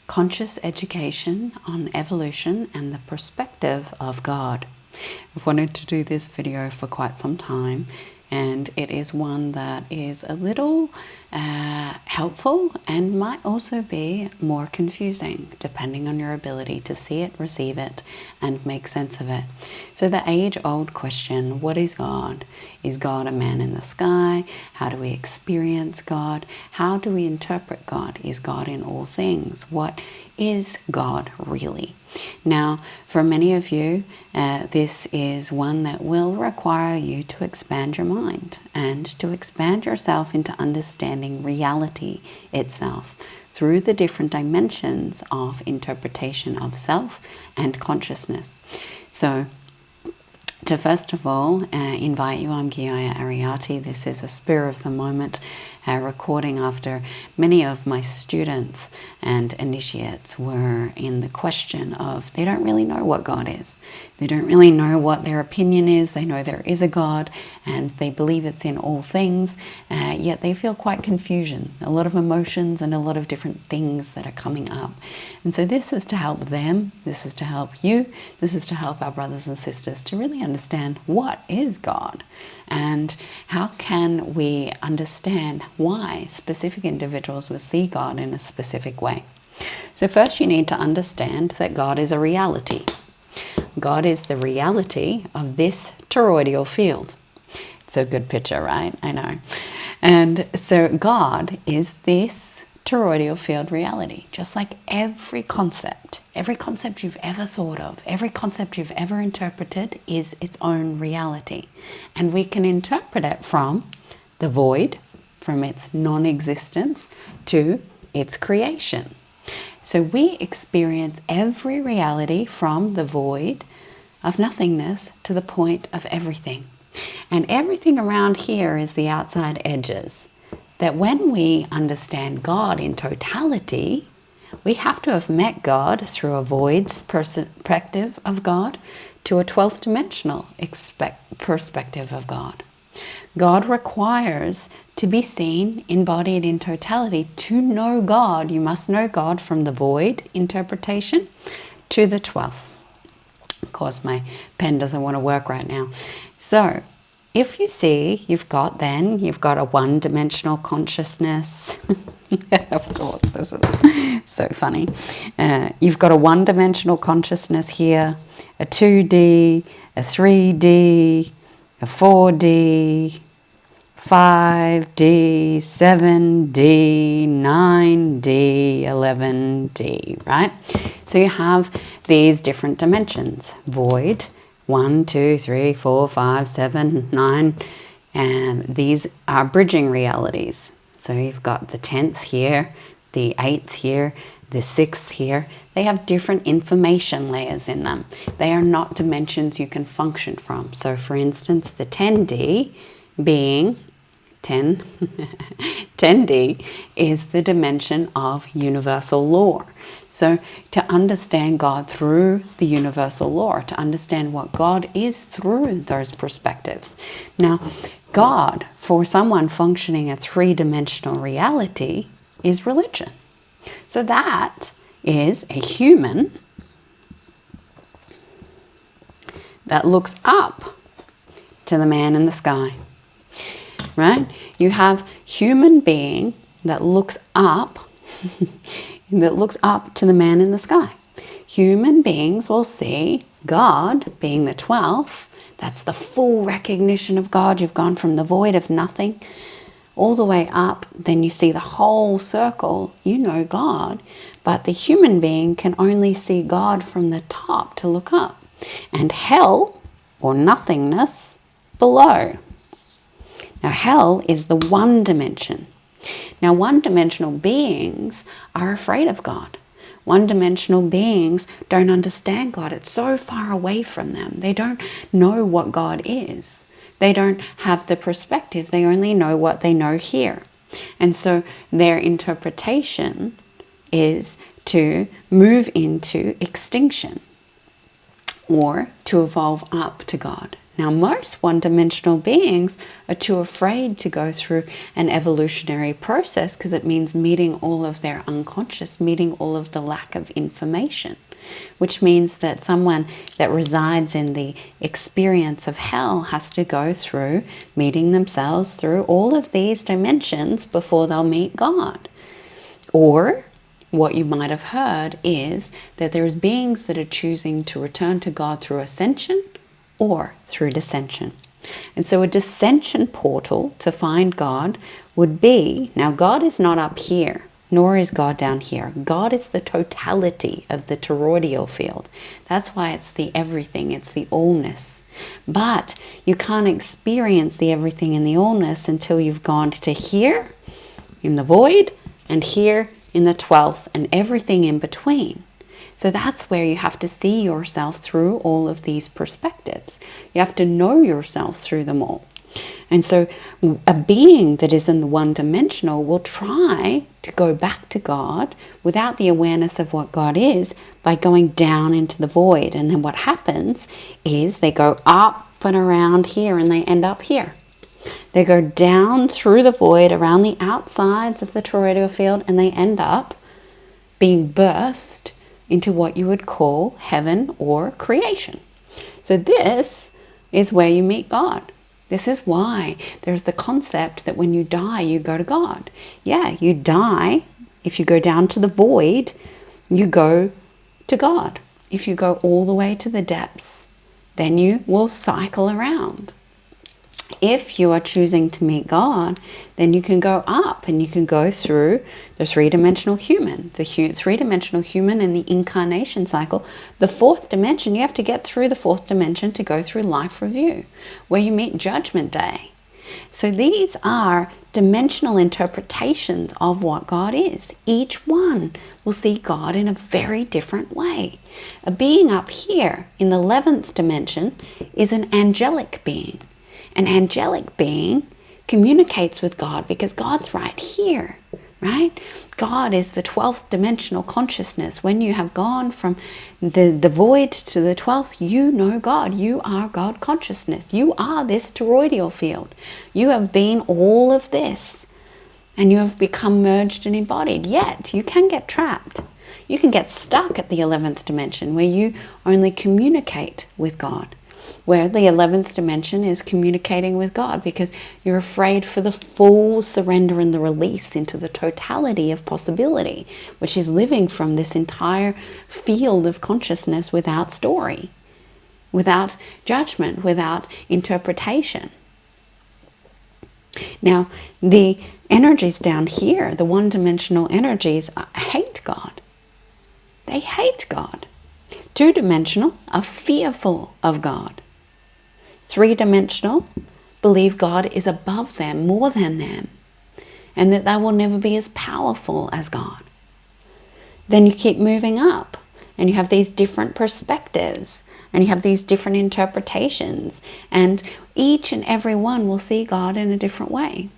conscious education on evolution and the perspective of God. I've wanted to do this video for quite some time, and it is one that is a little helpful and might also be more confusing depending on your ability to see it, receive it, and make sense of it. So the age-old question, what is God? Is God a man in the sky? How do we experience God? How do we interpret God? Is God in all things? What is God really? Now, for many of you, this is one that will require you to expand your mind and to expand yourself into understanding reality itself through the different dimensions of interpretation of self and consciousness. So, to first of all invite you, I'm Giaya Ariati. This is a spur of the moment recording after many of my students and initiates were in the question of they don't really know what God is. They don't really know what their opinion is. They know there is a God and they believe it's in all things, yet they feel quite confusion, a lot of emotions and a lot of different things that are coming up. And so this is to help them, this is to help you, this is to help our brothers and sisters to really understand what is God and how can we understand why specific individuals will see God in a specific way. So first you need to understand that God is a reality. God is the reality of this toroidal field. It's a good picture, right? I know. And so God is this toroidal field reality, just like every concept you've ever thought of, every concept you've ever interpreted is its own reality. And we can interpret it from the void, from its non-existence to its creation. So we experience every reality from the void of nothingness to the point of everything. And everything around here is the outside edges. That when we understand God in totality, we have to have met God through a void's perspective of God to a 12th dimensional perspective of God. God requires to be seen, embodied in totality. To know God, you must know God from the void interpretation to the 12th. Of course, my pen doesn't want to work right now. So, if you see, you've got a one-dimensional consciousness. Of course, this is so funny. You've got a one-dimensional consciousness here, a 2D, a 3D, a 4D, 5D, 7D, 9D, 11D, right? So you have these different dimensions. Void, 1, 2, 3, 4, 5, 7, 9. And these are bridging realities. So you've got the 10th here, the 8th here, the 6th here. They have different information layers in them. They are not dimensions you can function from. So for instance, the 10D being 10D is the dimension of universal law. So to understand God through the universal law, to understand what God is through those perspectives. Now, God, for someone functioning a three-dimensional reality, is religion. So that is a human that looks up to the man in the sky. Right? You have human being that looks up that looks up to the man in the sky. Human beings will see God being the 12th. That's the full recognition of God. You've gone from the void of nothing all the way up. Then you see the whole circle. You know God. But the human being can only see God from the top to look up. And hell, or nothingness, below. Now, hell is the one dimension. Now, one-dimensional beings are afraid of God. One-dimensional beings don't understand God. It's so far away from them. They don't know what God is. They don't have the perspective. They only know what they know here. And so their interpretation is to move into extinction or to evolve up to God. Now, most one-dimensional beings are too afraid to go through an evolutionary process because it means meeting all of their unconscious, meeting all of the lack of information, which means that someone that resides in the experience of hell has to go through meeting themselves through all of these dimensions before they'll meet God. Or what you might have heard is that there's beings that are choosing to return to God through ascension or through descension. And so a descension portal to find God would be, now God is not up here, nor is God down here. God is the totality of the toroidal field. That's why it's the everything, it's the allness. But you can't experience the everything and the allness until you've gone to here in the void and here in the 12th and everything in between. So that's where you have to see yourself through all of these perspectives. You have to know yourself through them all. And so a being that is in the one-dimensional will try to go back to God without the awareness of what God is by going down into the void. And then what happens is they go up and around here and they end up here. They go down through the void around the outsides of the toroidal field and they end up being birthed into what you would call heaven or creation. So this is where you meet God. This is why there's the concept that when you die, you go to God. Yeah, you die. If you go down to the void, you go to God. If you go all the way to the depths, then you will cycle around. If you are choosing to meet God, then you can go up and you can go through the three-dimensional human, the three-dimensional human in the incarnation cycle. The fourth dimension, you have to get through the fourth dimension to go through life review, where you meet judgment day. So these are dimensional interpretations of what God is. Each one will see God in a very different way. A being up here in the 11th dimension is an angelic being. An angelic being communicates with God because God's right here, right? God is the 12th dimensional consciousness. When you have gone from the void to the 12th, you know God. You are God consciousness. You are this toroidal field. You have been all of this and you have become merged and embodied. Yet you can get trapped. You can get stuck at the 11th dimension where you only communicate with God. Where the 11th dimension is communicating with God because you're afraid for the full surrender and the release into the totality of possibility, which is living from this entire field of consciousness without story, without judgment, without interpretation. Now, the energies down here, the one-dimensional energies, hate God. They hate God. Two-dimensional are fearful of God. Three-dimensional believe God is above them, more than them, and that they will never be as powerful as God. Then you keep moving up and you have these different perspectives and you have these different interpretations, and each and every one will see God in a different way.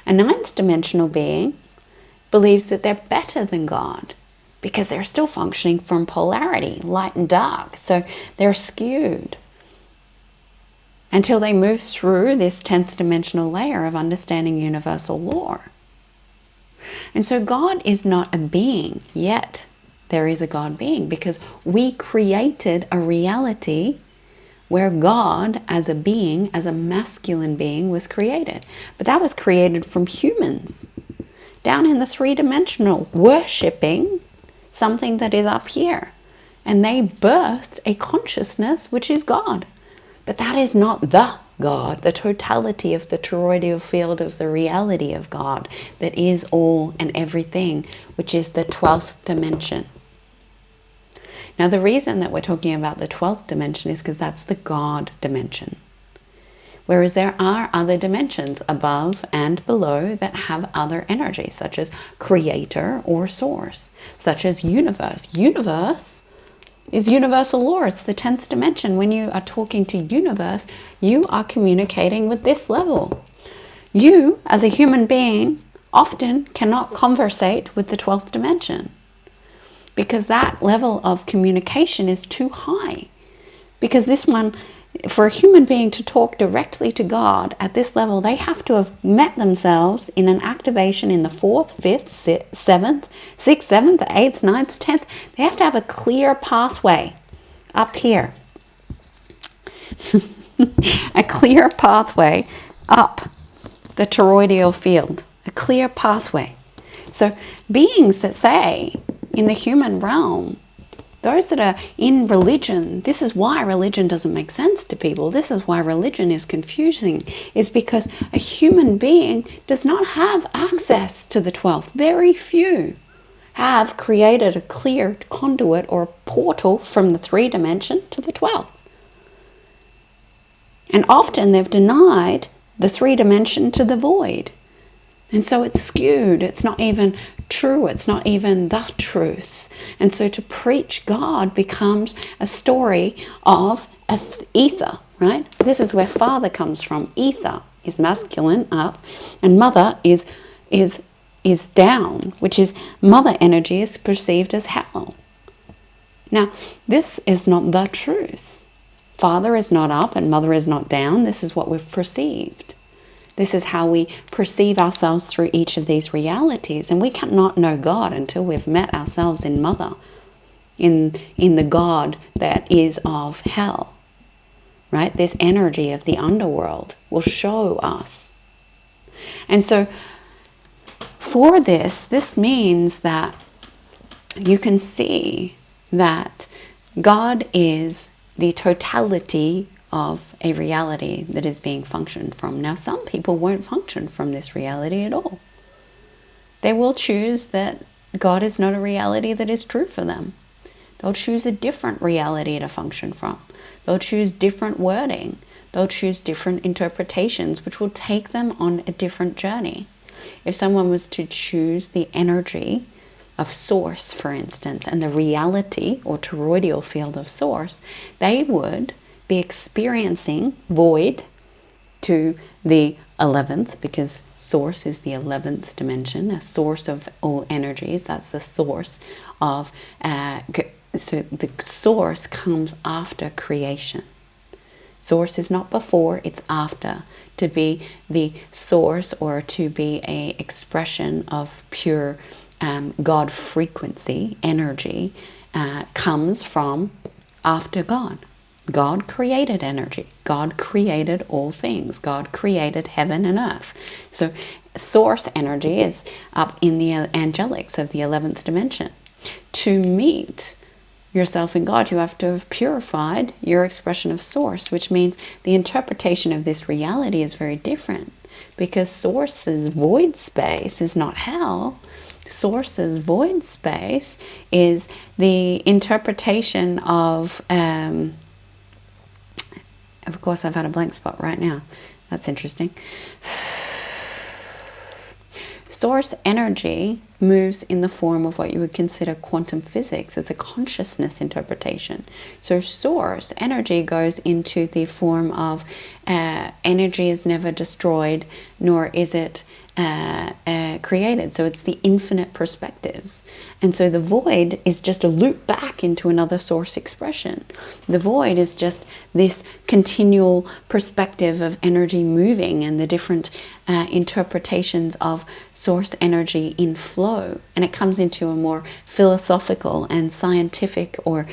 A ninth dimensional being believes that they're better than God because they're still functioning from polarity, light and dark. So they're skewed until they move through this 10th dimensional layer of understanding universal law. And so God is not a being, yet there is a God being because we created a reality where God as a being, as a masculine being, was created. But that was created from humans down in the three-dimensional, worshipping something that is up here. And they birthed a consciousness which is God. But that is not the God, the totality of the toroidal field of the reality of God that is all and everything, which is the 12th dimension. Now, the reason that we're talking about the 12th dimension is because that's the God dimension. Whereas there are other dimensions above and below that have other energies, such as creator or source, such as universe. Universe is universal law. It's the 10th dimension. When you are talking to universe, you are communicating with this level. You, as a human being, often cannot conversate with the 12th dimension because that level of communication is too high. Because this one For a human being to talk directly to God at this level, they have to have met themselves in an activation in the 4th, 5th, 7th, 6th, 7th, 8th, 9th, 10th. They have to have a clear pathway up here. A clear pathway up the toroidal field. A clear pathway. So beings that say in the human realm, those that are in religion, this is why religion doesn't make sense to people. This is why religion is confusing, is because a human being does not have access to the 12th. Very few have created a clear conduit or portal from the 3 dimension to the 12th. And often they've denied the 3 dimension to the void. And so it's skewed. It's not even true. It's not even the truth. And so to preach God becomes a story of ether, right? This is where father comes from. Ether is masculine, up, and mother is down, which is mother energy is perceived as hell. Now, this is not the truth. Father is not up and mother is not down. This is what we've perceived. This is how we perceive ourselves through each of these realities. And we cannot know God until we've met ourselves in mother, in the God that is of hell, right? This energy of the underworld will show us. And so for this means that you can see that God is the totality of a reality that is being functioned from. Now, some people won't function from this reality at all. They will choose that God is not a reality that is true for them. They'll choose a different reality to function from. They'll choose different wording. They'll choose different interpretations, which will take them on a different journey. If someone was to choose the energy of source, for instance, and the reality or toroidal field of source, they would be experiencing void to the 11th, because source is the 11th dimension, a source of all energies. That's the source of, so the source comes after creation. Source is not before, it's after. To be the source or to be a expression of pure God frequency, energy, comes from after God. God created energy. God created all things. God created heaven and earth. So source energy is up in the angelics of the 11th dimension. To meet yourself in God, you have to have purified your expression of source, which means the interpretation of this reality is very different, because source's void space is not hell. Source's void space is the interpretation of course, I've had a blank spot right now. That's interesting. Source energy moves in the form of what you would consider quantum physics. It's a consciousness interpretation. So source energy goes into the form of energy is never destroyed, nor is it created. So it's the infinite perspectives. And so the void is just a loop back into another source expression. The void is just this continual perspective of energy moving and the different interpretations of source energy in flow. And it comes into a more philosophical and scientific or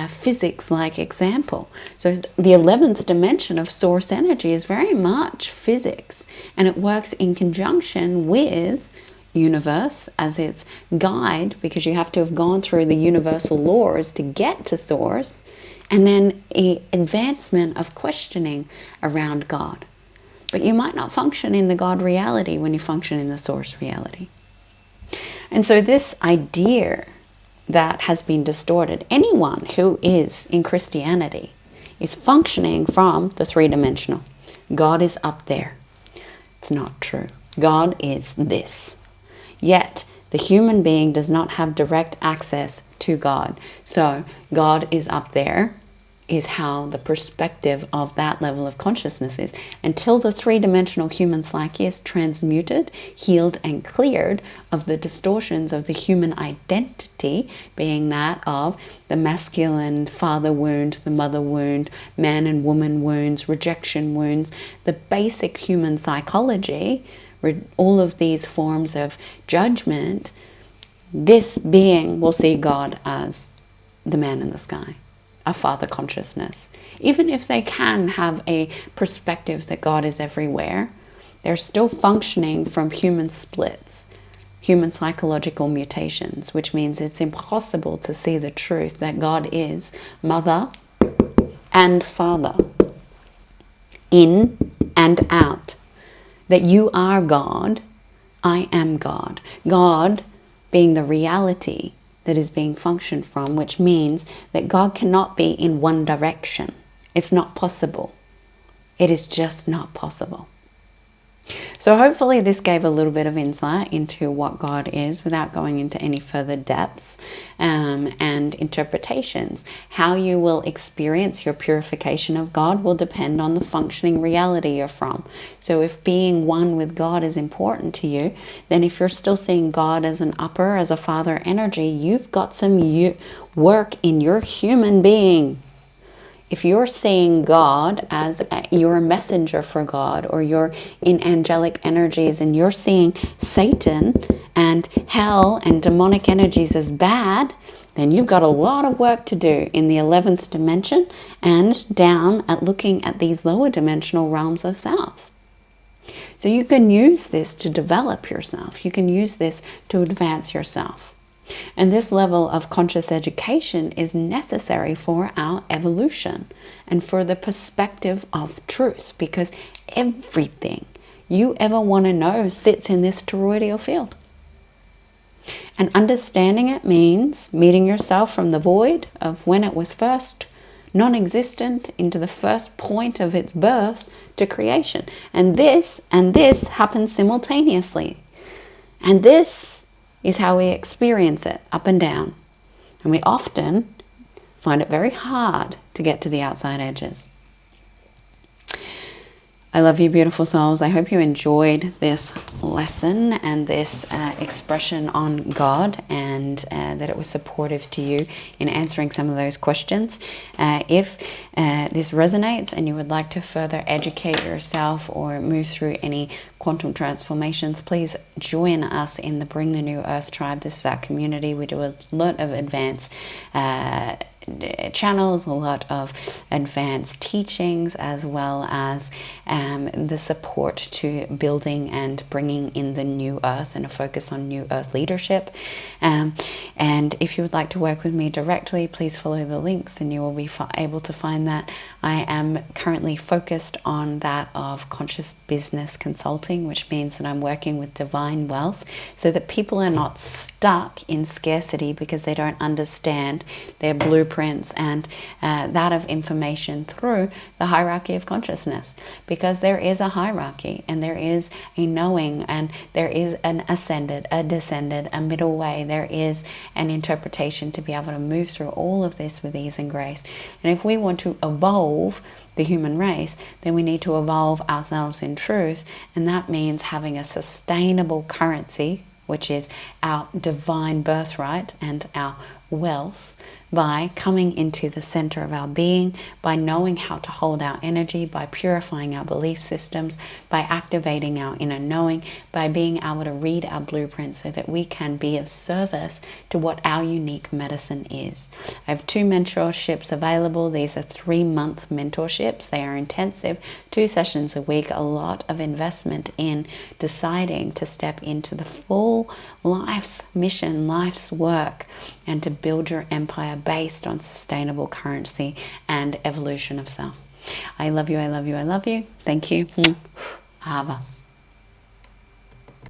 physics-like example. So the 11th dimension of source energy is very much physics, and it works in conjunction with universe as its guide, because you have to have gone through the universal laws to get to source, and then an advancement of questioning around God. But you might not function in the God reality when you function in the source reality. And so this idea that has been distorted, anyone who is in Christianity is functioning from the three-dimensional. God is up there. It's not true. God is this. Yet the human being does not have direct access to God. So God is up there is how the perspective of that level of consciousness is. Until the three-dimensional human psyche is transmuted, healed, and cleared of the distortions of the human identity, being that of the masculine father wound, the mother wound, man and woman wounds, rejection wounds, the basic human psychology, all of these forms of judgment, this being will see God as the man in the sky, a father consciousness. Even if they can have a perspective that God is everywhere, they're still functioning from human splits, human psychological mutations, which means it's impossible to see the truth that God is mother and father, in and out, that you are God, I am God. God being the reality that is being functioned from, which means that God cannot be in one direction. It's not possible. It is just not possible. So hopefully this gave a little bit of insight into what God is without going into any further depths and interpretations. How you will experience your purification of God will depend on the functioning reality you're from. So if being one with God is important to you, then if you're still seeing God as an upper, as a father energy, you've got some work in your human being. If you're seeing God as you're a messenger for God, or you're in angelic energies and you're seeing Satan and hell and demonic energies as bad, then you've got a lot of work to do in the 11th dimension and down at looking at these lower dimensional realms of self. So you can use this to develop yourself. You can use this to advance yourself. And this level of conscious education is necessary for our evolution and for the perspective of truth, because everything you ever want to know sits in this toroidal field. And understanding it means meeting yourself from the void of when it was first non-existent into the first point of its birth to creation. And this happens simultaneously. And this is how we experience it, up and down. And we often find it very hard to get to the outside edges. I love you, beautiful souls. I hope you enjoyed this lesson and this expression on God, and that it was supportive to you in answering some of those questions. If this resonates and you would like to further educate yourself or move through any quantum transformations, please join us in the Bring the New Earth tribe. This is our community. We do a lot of advanced channels, a lot of advanced teachings, as well as the support to building and bringing in the new earth and a focus on new earth leadership. And if you would like to work with me directly, please follow the links and you will be able to find that. I am currently focused on that of conscious business consulting, which means that I'm working with divine wealth so that people are not stuck in scarcity because they don't understand their blueprints and that of information through the hierarchy of consciousness. Because there is a hierarchy and there is a knowing and there is an ascended, a descended, a middle way. There is an interpretation to be able to move through all of this with ease and grace. And if we want to evolve the human race, then we need to evolve ourselves in truth, and that means having a sustainable currency, which is our divine birthright and our wealth, by coming into the center of our being, by knowing how to hold our energy, by purifying our belief systems, by activating our inner knowing, by being able to read our blueprint so that we can be of service to what our unique medicine is. I have 2 mentorships available. These are 3-month mentorships. They are intensive, 2 sessions a week, a lot of investment in deciding to step into the full life's mission, life's work, and to build your empire based on sustainable currency and evolution of self. I love you, I love you, I love you. Thank you. Ava.